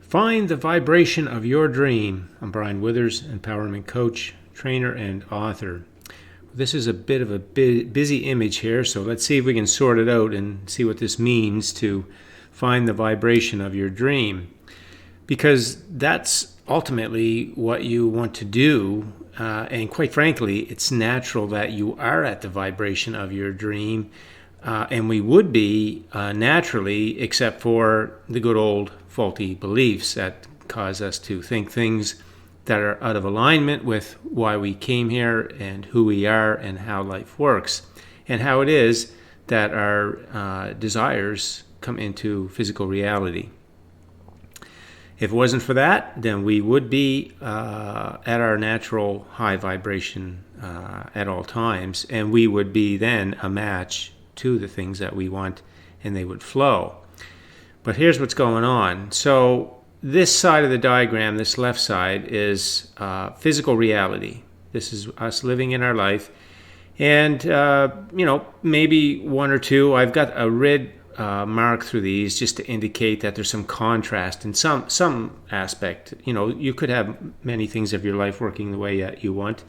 Find the vibration of your dream. I'm Brian Withers, empowerment coach, trainer, and author. This is a bit of a busy image here, so let's see if we can sort it out and see what this means to find the vibration of your dream. Because that's ultimately what you want to do, and quite frankly, it's natural that you are at the vibration of your dream, and we would be naturally, except for the good old faulty beliefs that cause us to think things that are out of alignment with why we came here and who we are and how life works and how it is that our desires come into physical reality. If it wasn't for that, then we would be at our natural high vibration at all times, and we would be then a match to the things that we want, and they would flow. But here's what's going on. So this side of the diagram, this left side, is physical reality. This is us living in our life. And, maybe one or two, I've got a red mark through these just to indicate that there's some contrast in some aspect. You could have many things of your life working the way that you want.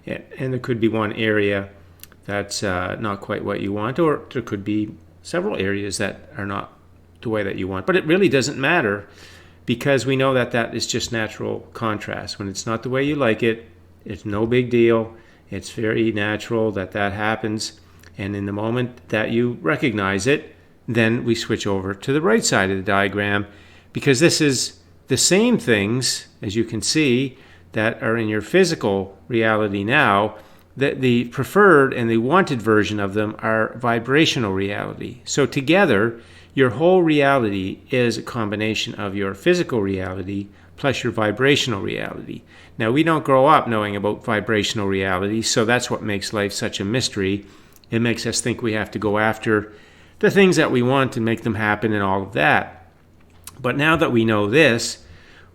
And there could be one area that's not quite what you want, or there could be several areas that are not the way that you want. But it really doesn't matter, because we know that that is just natural contrast. When it's not the way you like it, it's no big deal. It's very natural that that happens. And in the moment that you recognize it, then we switch over to the right side of the diagram, because this is the same things, as you can see, that are in your physical reality now. That the preferred and the wanted version of them are vibrational reality. So together, your whole reality is a combination of your physical reality plus your vibrational reality. Now, we don't grow up knowing about vibrational reality, so that's what makes life such a mystery. It makes us think we have to go after the things that we want and make them happen and all of that. But now that we know this,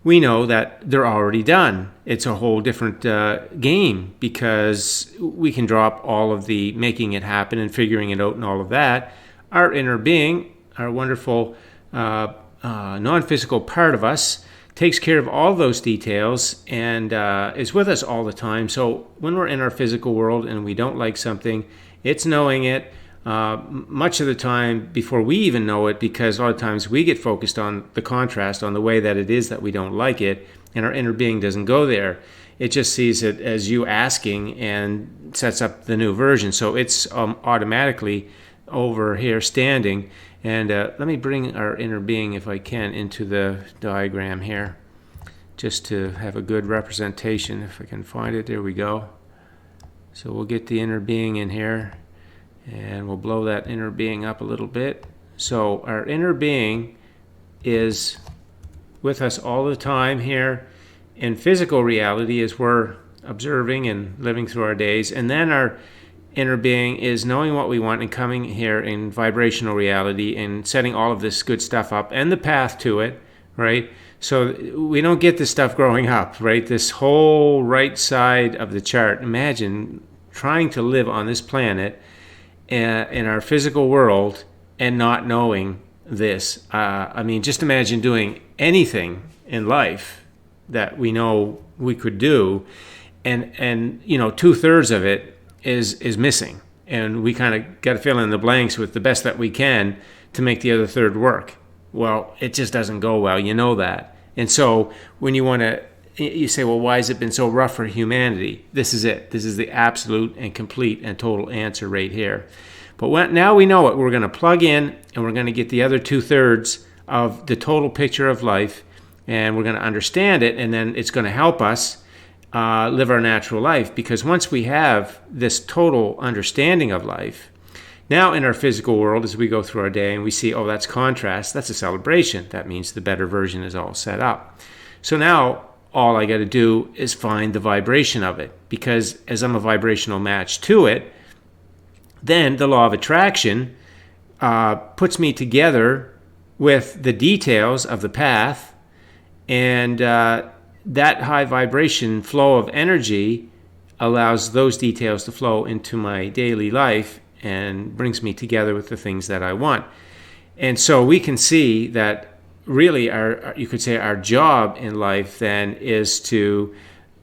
we know that they're already done. It's a whole different game, because we can drop all of the making it happen and figuring it out and all of that. Our inner being, our wonderful non-physical part of us, takes care of all those details and is with us all the time. So when we're in our physical world and we don't like something, it's knowing it much of the time before we even know it, because a lot of times we get focused on the contrast, on the way that it is that we don't like it, and our inner being doesn't go there. It just sees it as you asking and sets up the new version. So it's automatically over here standing. And let me bring our inner being, if I can, into the diagram here, just to have a good representation. If I can find it, there we go. So we'll get the inner being in here, and we'll blow that inner being up a little bit. So our inner being is with us all the time here in physical reality as we're observing and living through our days. And then our inner being is knowing what we want and coming here in vibrational reality and setting all of this good stuff up and the path to it, right? So we don't get this stuff growing up, right? This whole right side of the chart. Imagine trying to live on this planet in our physical world and not knowing this. Just imagine doing anything in life that we know we could do, and 2/3 of it is missing, and we kind of got to fill in the blanks with the best that we can to make the other third work. Well, it just doesn't go well, you know that. And so when you say, well, why has it been so rough for humanity? This is it. This is the absolute and complete and total answer right here. But now we know it. We're going to plug in, and we're going to get the other 2/3 of the total picture of life, and we're going to understand it, and then it's going to help us live our natural life. Because once we have this total understanding of life, now in our physical world, as we go through our day and we see, oh, that's contrast, that's a celebration. That means the better version is all set up. So now all I got to do is find the vibration of it, because as I'm a vibrational match to it, then the law of attraction puts me together with the details of the path, and that high vibration flow of energy allows those details to flow into my daily life and brings me together with the things that I want. And so we can see that really you could say our job in life then is to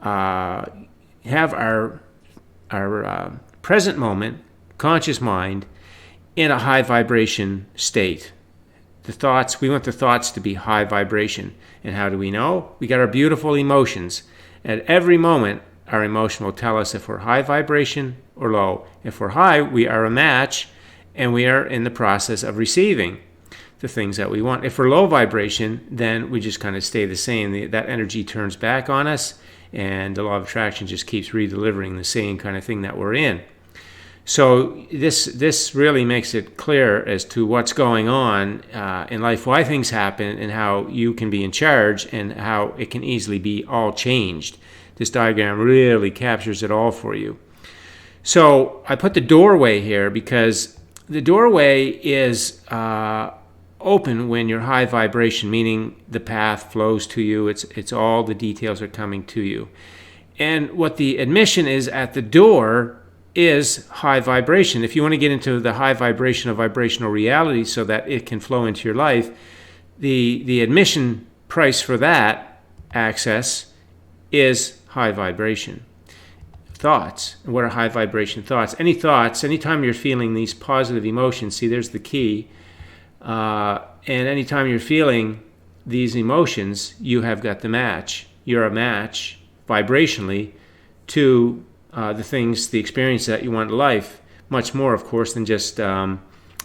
have our present moment, conscious mind, in a high vibration state. We want the thoughts to be high vibration. And how do we know? We got our beautiful emotions. At every moment, our emotion will tell us if we're high vibration or low. If we're high, we are a match, and we are in the process of receiving the things that we want. If we're low vibration, then we just kind of stay the same. That energy turns back on us, and the law of attraction just keeps redelivering the same kind of thing that we're in. So this really makes it clear as to what's going on in life, why things happen, and how you can be in charge, and how it can easily be all changed. This diagram really captures it all for you. So I put the doorway here because the doorway is open when you're high vibration, meaning the path flows to you. It's all the details are coming to you. And what the admission is at the door is high vibration. If you want to get into the high vibration of vibrational reality so that it can flow into your life, the admission price for that access is high vibration. Thoughts. And what are high vibration thoughts? Any thoughts, anytime you're feeling these positive emotions, see, there's the key. And anytime you're feeling these emotions, you have got the match. You're a match vibrationally to the experience that you want in life. Much more, of course, than just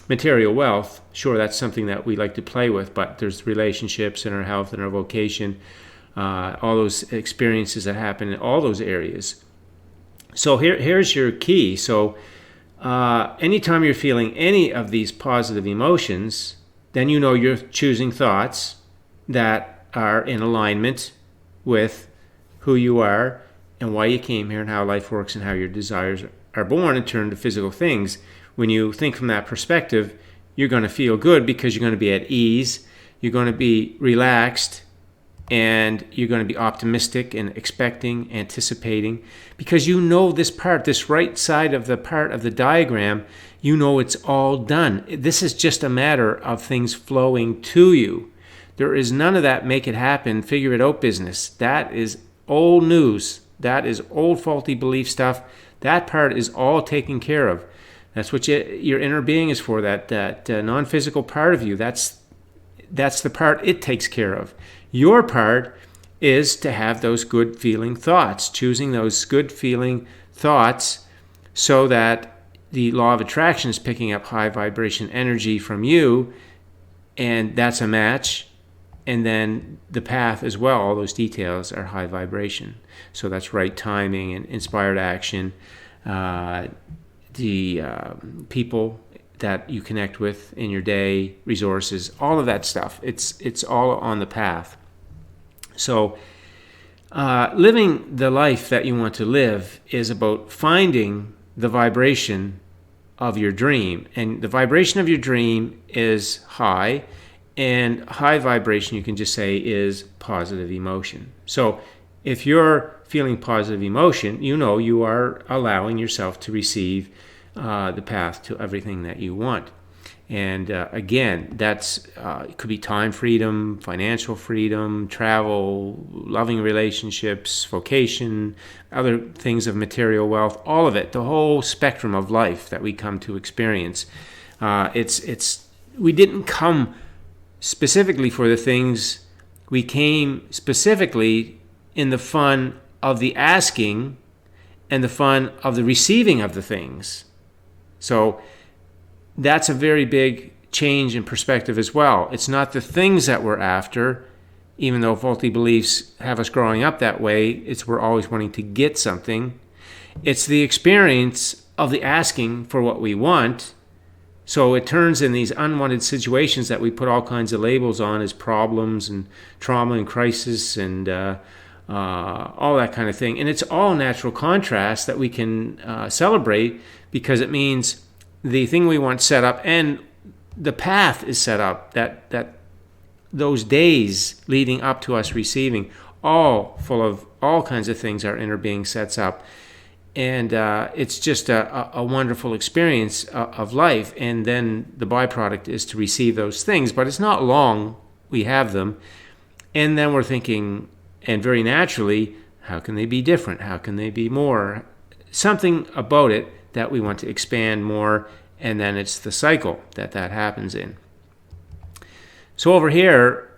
material wealth. Sure, that's something that we like to play with, but there's relationships and our health and our vocation, all those experiences that happen in all those areas. So here's your key. So anytime you're feeling any of these positive emotions, then you know you're choosing thoughts that are in alignment with who you are and why you came here and how life works and how your desires are born and turn to physical things. When you think from that perspective, you're going to feel good because you're going to be at ease, you're going to be relaxed, and you're going to be optimistic and expecting, anticipating, because you know this part, this right side of the part of the diagram, you know it's all done. This is just a matter of things flowing to you. There is none of that make it happen, figure it out business. That is old news. That is old faulty belief stuff. That part is all taken care of. That's what your inner being is for, that non-physical part of you. That's the part it takes care of. Your part is to have those good feeling thoughts, choosing those good feeling thoughts so that the law of attraction is picking up high vibration energy from you, and that's a match. And then the path as well, all those details are high vibration. So that's right timing and inspired action, the people that you connect with in your day, resources, all of that stuff. It's all on the path. So living the life that you want to live is about finding the vibration of your dream. And the vibration of your dream is high. And high vibration, you can just say, is positive emotion. So if you're feeling positive emotion, you know you are allowing yourself to receive the path to everything that you want. And again, that's it could be time freedom, financial freedom, travel, loving relationships, vocation, other things of material wealth, all of it, the whole spectrum of life that we come to experience. We didn't come specifically for the things, we came specifically in the fun of the asking and the fun of the receiving of the things. So that's a very big change in perspective as well. It's not the things that we're after, even though faulty beliefs have us growing up that way. We're always wanting to get something. It's the experience of the asking for what we want. So it turns in these unwanted situations that we put all kinds of labels on as problems and trauma and crisis and all that kind of thing. And it's all natural contrast that we can celebrate, because it means the thing we want set up and the path is set up, that those days leading up to us receiving, all full of all kinds of things our inner being sets up. And it's just a wonderful experience of life. And then the byproduct is to receive those things. But it's not long we have them. And then we're thinking, and very naturally, how can they be different? How can they be more? Something about it that we want to expand more, and then it's the cycle that happens in. So over here,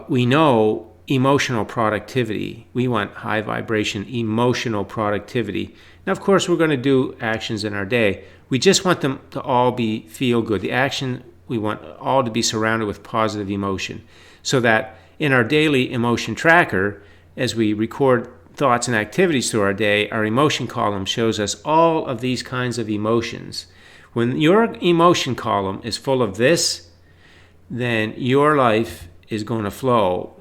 we know emotional productivity. We want high vibration emotional productivity. Now, of course, we're going to do actions in our day. We just want them to all feel good. The action, we want all to be surrounded with positive emotion, so that in our daily emotion tracker, as we record thoughts and activities through our day, our emotion column shows us all of these kinds of emotions. When your emotion column is full of this, then your life is going to flow.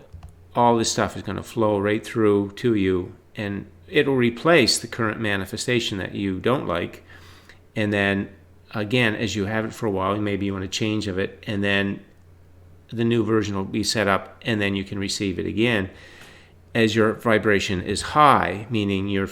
All this stuff is going to flow right through to you, and it'll replace the current manifestation that you don't like. And then again, as you have it for a while, maybe you want to change of it, and then the new version will be set up, and then you can receive it again as your vibration is high, meaning you're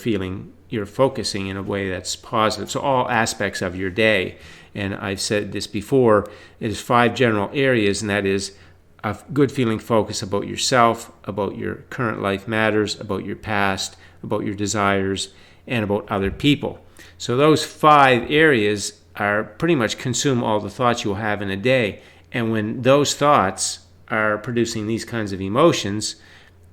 focusing in a way that's positive. So all aspects of your day, and I've said this before, it is 5 general areas, and that is a good feeling focus about yourself, about your current life matters, about your past, about your desires, and about other people. So those 5 areas are pretty much consume all the thoughts you'll have in a day. And when those thoughts are producing these kinds of emotions,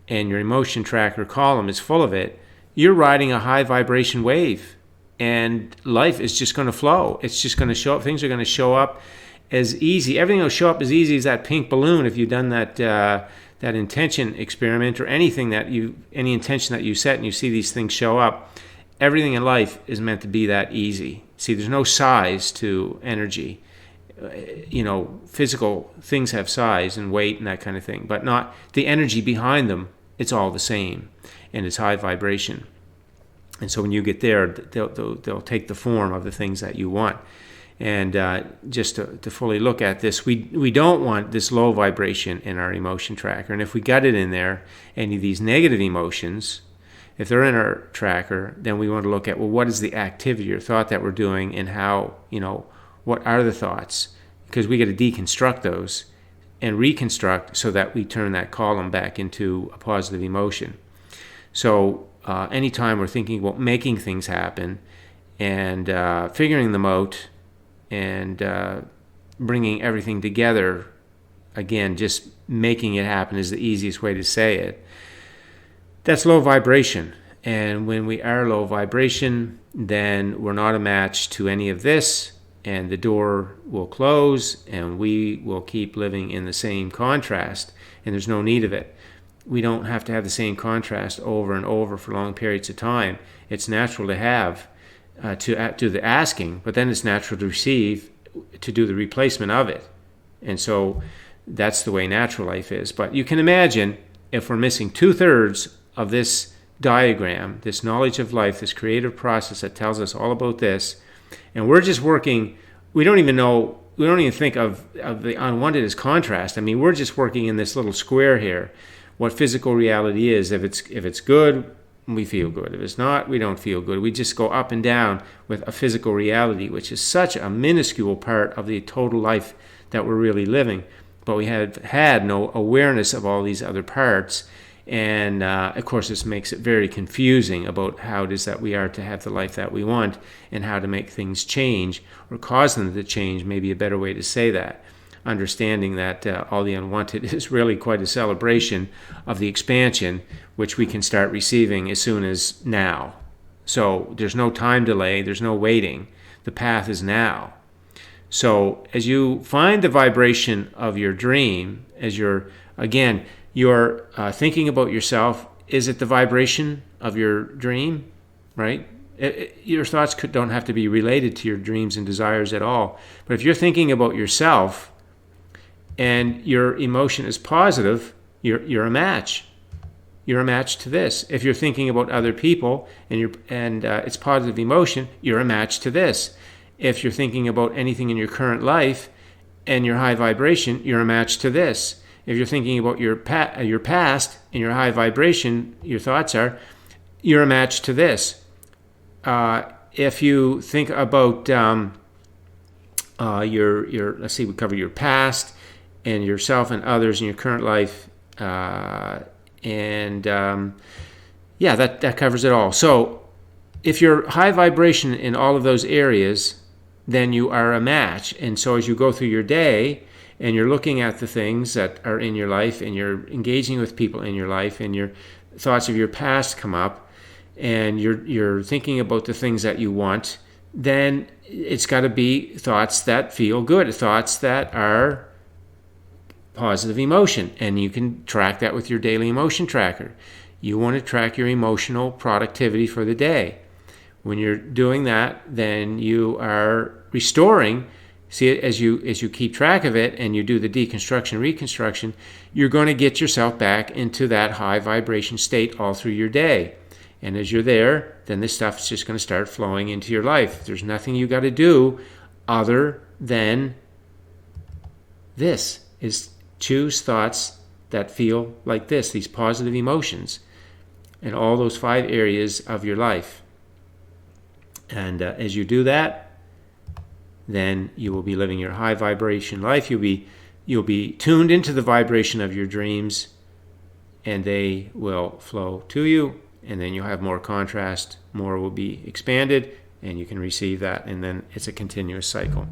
and your emotion tracker column is full of it, you're riding a high vibration wave, and life is just going to flow. It's just going to show up. Things are going to show up as easy. Everything will show up as easy as that pink balloon. If you've done that intention experiment, or any intention that you set and you see these things show up, everything in life is meant to be that easy. See, there's no size to energy. Physical things have size and weight and that kind of thing, but not the energy behind them. It's all the same, and it's high vibration. And so when you get there, they'll take the form of the things that you want. And just to fully look at this, we don't want this low vibration in our emotion tracker. And if we got it in there, any of these negative emotions, if they're in our tracker, then we want to look at, well, what is the activity or thought that we're doing, and how, what are the thoughts? Because we got to deconstruct those and reconstruct so that we turn that column back into a positive emotion. So anytime we're thinking about making things happen and figuring them out and bringing everything together, again, just making it happen is the easiest way to say it. That's low vibration. And when we are low vibration, then we're not a match to any of this, and the door will close, and we will keep living in the same contrast, and there's no need of it. We don't have to have the same contrast over and over for long periods of time. It's natural to have, to do the asking, but then it's natural to receive, to do the replacement of it. And so that's the way natural life is. But you can imagine if we're missing 2/3 of this diagram, this knowledge of life, this creative process that tells us all about this, and we're just working, we don't even think of the unwanted as contrast. I mean, we're just working in this little square here, what physical reality is. If it's good, we feel good. If it's not, we don't feel good. We just go up and down with a physical reality, which is such a minuscule part of the total life that we're really living. But we have had no awareness of all these other parts. And of course, this makes it very confusing about how it is that we are to have the life that we want, and how to make things change or cause them to change, maybe a better way to say that. Understanding that all the unwanted is really quite a celebration of the expansion, which we can start receiving as soon as now. So there's no time delay, there's no waiting. The path is now. So as you find the vibration of your dream, as you're thinking about yourself, is it the vibration of your dream, right? Your thoughts don't have to be related to your dreams and desires at all. But if you're thinking about yourself and your emotion is positive, you're a match. You're a match to this. If you're thinking about other people and it's positive emotion, you're a match to this. If you're thinking about anything in your current life and your high vibration, you're a match to this. If you're thinking about your past and your high vibration, your thoughts are, you're a match to this. If you think about let's see, we cover your past and yourself and others in your current life. Yeah, that covers it all. So if you're high vibration in all of those areas, then you are a match. And so as you go through your day and you're looking at the things that are in your life and you're engaging with people in your life and your thoughts of your past come up and you're thinking about the things that you want, then it's got to be thoughts that feel good, thoughts that are positive emotion. And you can track that with your daily emotion tracker. You want to track your emotional productivity for the day. When you're doing that, then you are restoring. See, as you keep track of it and you do the deconstruction, reconstruction, you're going to get yourself back into that high vibration state all through your day. And as you're there, then this stuff is just going to start flowing into your life. There's nothing you got to do other than this, is choose thoughts that feel like this, these positive emotions, in all those 5 areas of your life. And as you do that, then you will be living your high vibration life. You'll be tuned into the vibration of your dreams, and they will flow to you. And then you'll have more contrast, more will be expanded, and you can receive that. And then it's a continuous cycle.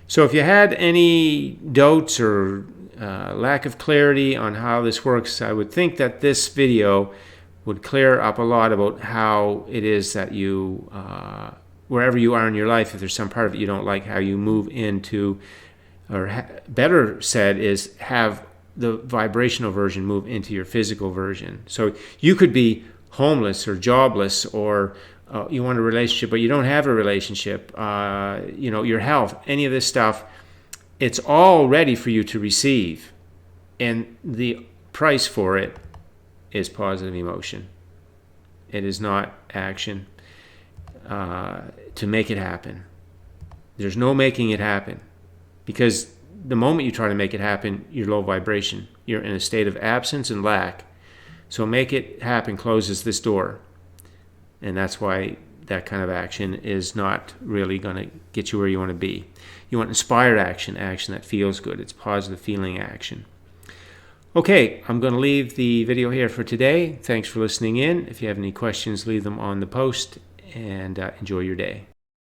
So if you had any doubts or lack of clarity on how this works, I would think that this video would clear up a lot about how it is that you, wherever you are in your life, if there's some part of it you don't like, how you move into, or better said is have the vibrational version move into your physical version. So you could be homeless or jobless, or you want a relationship but you don't have a relationship, your health, any of this stuff, it's all ready for you to receive. And the price for it is positive emotion. It is not action to make it happen. There's no making it happen, because the moment you try to make it happen, you're low vibration. You're in a state of absence and lack. So make it happen closes this door. And that's why that kind of action is not really going to get you where you want to be. You want inspired action, action that feels good. It's positive feeling action. Okay, I'm going to leave the video here for today. Thanks for listening in. If you have any questions, leave them on the post, and enjoy your day.